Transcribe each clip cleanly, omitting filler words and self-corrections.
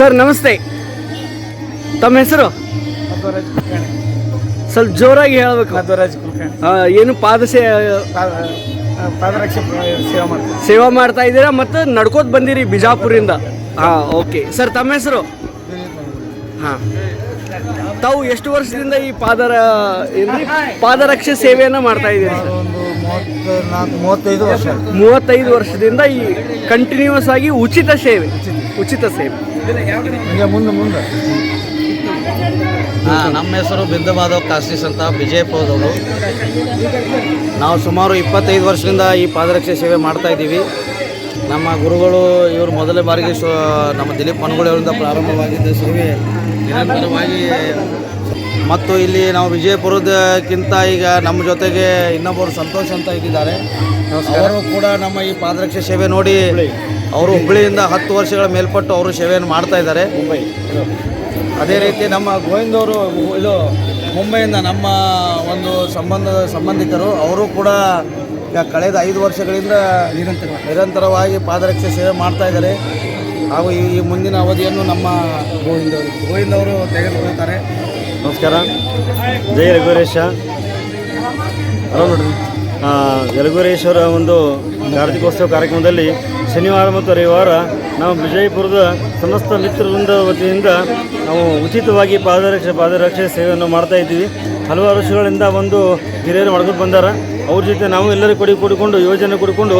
Sir ನಮಸ್ತೆ, ತಮ್ಮ ಹೆಸರು ಮಧ್ವರಾಜ್ ಕುಲಕರ್ಣಿ. ಸ್ವಲ್ಪ ಜೋರಾಗಿ ಹೇಳಬೇಕು. ಮಧ್ವರಾಜ್ ಕುಲಕರ್ಣಿ. ಏನು ಪಾದರಕ್ಷೆ ಸೇವೆ ಮಾಡ್ತೀವಿ. ಸೇವಾ ಮಾಡ್ತಾ ಇದ್ದೀರಾ ಮತ್ತು ನಡ್ಕೋತ ಬಂದಿರಿ ಬಿಜಾಪುರಿಂದ. ಓಕೆ ಸರ್, ತಮ್ಮ ಹೆಸರು? ಹಾಂ, ತಾವು ಎಷ್ಟು ವರ್ಷದಿಂದ ಈ ಪಾದರಕ್ಷೆ ಸೇವೆಯನ್ನು ಮಾಡ್ತಾ ಇದ್ದೀರಿ ಸರ್? ಒಂದು 35 ವರ್ಷ. 35 ವರ್ಷದಿಂದ ಈ ಕಂಟಿನ್ಯೂಸ್ ಆಗಿ ಉಚಿತ ಸೇವೆ. ಈಗ ಮುಂದೆ ನಮ್ಮ ಹೆಸರು ಬಿಂದು ಮಾಧವ್ ಕಾಸ್ಟಿಸ್ ಅಂತ, ವಿಜಯಪುರದವರು. ನಾವು ಸುಮಾರು 25 ವರ್ಷದಿಂದ ಈ ಪಾದರಕ್ಷೆ ಸೇವೆ ಮಾಡ್ತಾ ಇದ್ದೀವಿ. ನಮ್ಮ ಗುರುಗಳು ಇವರು ಮೊದಲೇ ಬಾರಿಗೆ ನಮ್ಮ ದಿಲೀಪ್ ಮನಗುಳಿಯವರಿಂದ ಪ್ರಾರಂಭವಾಗಿದ್ದ ಸೇವೆ ನಿರಂತರವಾಗಿ. ಮತ್ತು ಇಲ್ಲಿ ನಾವು ವಿಜಯಪುರದಕ್ಕಿಂತ ಈಗ ನಮ್ಮ ಜೊತೆಗೆ ಇನ್ನೊಬ್ಬರು ಸಂತೋಷ್ ಅಂತ ಇದ್ದಾರೆ. ಅವರು ಕೂಡ ನಮ್ಮ ಈ ಪಾದರಕ್ಷೆ ಸೇವೆ ನೋಡಿ ಅವರು ಹುಬ್ಬಳ್ಳಿಯಿಂದ 10 ವರ್ಷಗಳ ಮೇಲ್ಪಟ್ಟು ಅವರು ಸೇವೆಯನ್ನು ಮಾಡ್ತಾ ಇದ್ದಾರೆ. ಅದೇ ರೀತಿ ನಮ್ಮ ಗೋವಿಂದವರು ಇದು ಮುಂಬೈಯಿಂದ ನಮ್ಮ ಒಂದು ಸಂಬಂಧಿಕರು, ಅವರು ಕೂಡ ಕಳೆದ 5 ವರ್ಷಗಳಿಂದ ನಿರಂತರವಾಗಿ ಪಾದರಕ್ಷೆ ಸೇವೆ ಮಾಡ್ತಾ ಇದ್ದಾರೆ. ಹಾಗೂ ಈ ಮುಂದಿನ ಅವಧಿಯನ್ನು ನಮ್ಮ ಗೋವಿಂದವರು ತೆಗೆದುಕೊಳ್ತಾರೆ. ನಮಸ್ಕಾರ, ಜೈ ರಘುವರೇಶ. ನೋಡ್ರಿ, ಯಲಗುವರೇಶ್ವರ ಒಂದು ಕಾರ್ತಿಕೋತ್ಸವ ಕಾರ್ಯಕ್ರಮದಲ್ಲಿ ಶನಿವಾರ ಮತ್ತು ರವಿವಾರ ನಾವು ವಿಜಯಪುರದ ಸಮಸ್ತ ಮಿತ್ರವೃಂದ ವತಿಯಿಂದ ನಾವು ಉಚಿತವಾಗಿ ಪಾದರಕ್ಷೆ ಸೇವೆಯನ್ನು ಮಾಡ್ತಾ ಇದ್ದೀವಿ. ಹಲವಾರು ವರ್ಷಗಳಿಂದ ಒಂದು ಹಿರಿಯರು ಮಾಡ್ಕೊಂಡು ಬಂದಾರ. ಅವ್ರ ಜೊತೆ ನಾವು ಎಲ್ಲರೂ ಕೂಡಿಕೊಂಡು ಯೋಜನೆ ಕೊಡಿಕೊಂಡು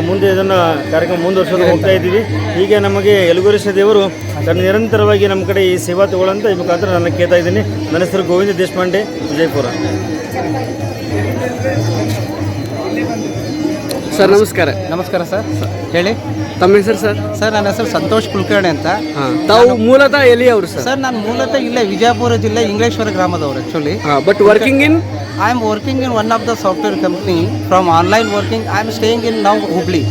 ಮುಂದೆ ಇದನ್ನು ಕಾರ್ಯಕ್ರಮ ಮುಂದುವರ್ಸೋದು ಹೋಗ್ತಾ ಇದ್ದೀವಿ. ಹೀಗೆ ನಮಗೆ ಯಲಗುವರೇಶ ದೇವರು ನಿರಂತರವಾಗಿ ನಮ್ಮ ಕಡೆ ಈ ಸೇವಾ ತಗೊಳ್ಳಂತ ಈ ಮುಖಾಂತರ ನಾನು ಕೇಳ್ತಾ ಇದ್ದೀನಿ. ನನ್ನ ಹೆಸರು ಗೋವಿಂದ ದೇಶಪಾಂಡೆ, ವಿಜಯಪುರ. ಸರ್ ನಮಸ್ಕಾರ. ನಮಸ್ಕಾರ ಸರ್, ಹೇಳಿ. ತಮ್ಮ ಹೆಸರು ಸರ್? ಸರ್ ನನ್ನ ಹೆಸರು ಸಂತೋಷ್ ಕುಲಕರ್ಣಿ ಅಂತ. ತಾವು ಮೂಲತಃ ಎಲ್ಲಿ ಅವರು ಸರ್? ಸರ್ ನಾನು ಮೂಲತಃ ಇಲ್ಲೇ ವಿಜಯಪುರ ಜಿಲ್ಲೆ ಇಂಗ್ಲೇಶ್ವರ ಗ್ರಾಮದವರು actually. But working in? I am working in one of the software company from online working. I am staying in now Hubli.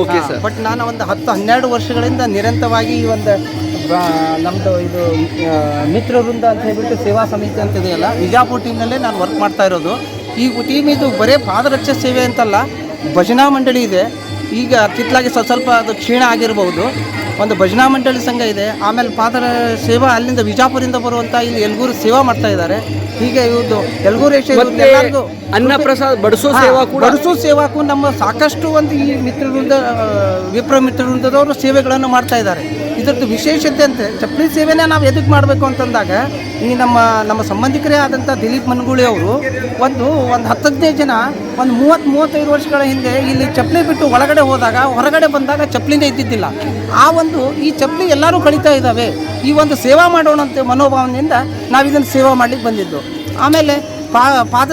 Okay sir. But ನಾನು ಒಂದು 10-12 ವರ್ಷಗಳಿಂದ ನಿರಂತರವಾಗಿ ಈ ಒಂದು ನಮ್ಮದು ಇದು ಮಿತ್ರವೃಂದ ಅಂತ ಹೇಳ್ಬಿಟ್ಟು ಸೇವಾ ಸಮಿತಿ ಅಂತ ಇದೆಯಲ್ಲ, ವಿಜಯಪುರ ಟೀಮ್ನಲ್ಲೇ ನಾನು ವರ್ಕ್ ಮಾಡ್ತಾ ಇರೋದು. ಈ ಟೀಮ್ ಇದು ಬರೀ ಪಾದರಕ್ಷೆ ಸೇವೆ ಅಂತಲ್ಲ, ಭಜನಾ ಮಂಡಳಿ ಇದೆ. ಈಗ ಕಿತ್ತಲಾಗಿ ಸ್ವಲ್ಪ ಅದು ಕ್ಷೀಣ ಆಗಿರ್ಬೋದು. ಒಂದು ಭಜನಾ ಮಂಡಳಿ ಸಂಘ ಇದೆ. ಆಮೇಲೆ ಪಾದರ ಸೇವಾ ಅಲ್ಲಿಂದ ವಿಜಾಪುರಿಂದ ಬರುವಂಥ ಇಲ್ಲಿ ಯಲಗೂರು ಸೇವಾ ಮಾಡ್ತಾ ಇದ್ದಾರೆ. ಹೀಗೆ ಇವ್ರದ್ದು ಯಲಗೂರೇಶ ಅನ್ನ ಪ್ರಸಾದ ಬಡಿಸೋ ಸೇವಾಕ್ಕೂ ನಮ್ಮ ಸಾಕಷ್ಟು ಒಂದು ಈ ಮಿತ್ರವೃಂದ ವಿಪ್ರ ಮಿತ್ರವೃಂದದವರು ಸೇವೆಗಳನ್ನು ಮಾಡ್ತಾ ಇದ್ದಾರೆ. ಇದರದ್ದು ವಿಶೇಷತೆ ಅಂತ ಚಪ್ಪಲಿ ಸೇವೆನೇ ನಾವು ಎದಕ್ಕೆ ಮಾಡಬೇಕು ಅಂತಂದಾಗ, ಈ ನಮ್ಮ ಸಂಬಂಧಿಕರೇ ಆದಂಥ ದಿಲೀಪ್ ಮನಗುಳಿ ಅವರು ಒಂದು 10-15 ಜನ ಒಂದು 30-35 ವರ್ಷಗಳ ಹಿಂದೆ ಇಲ್ಲಿ ಚಪ್ಪಲಿ ಬಿಟ್ಟು ಒಳಗಡೆ ಹೋದಾಗ, ಹೊರಗಡೆ ಬಂದಾಗ ಚಪ್ಪಲಿನೇ ಇದ್ದಿದ್ದಿಲ್ಲ. ಈ ಚಪ್ಪಲಿ ಎಲ್ಲರೂ ಕಳೀತಾ ಇದ್ದಾವೆ. ಈ ಒಂದು ಸೇವಾ ಮಾಡೋಣಂತೆ ಮನೋಭಾವನೆಯಿಂದ ನಾವು ಇದನ್ನು ಸೇವಾ ಮಾಡಲಿಕ್ಕೆ ಬಂದಿದ್ದು. ಆಮೇಲೆ ಪಾದ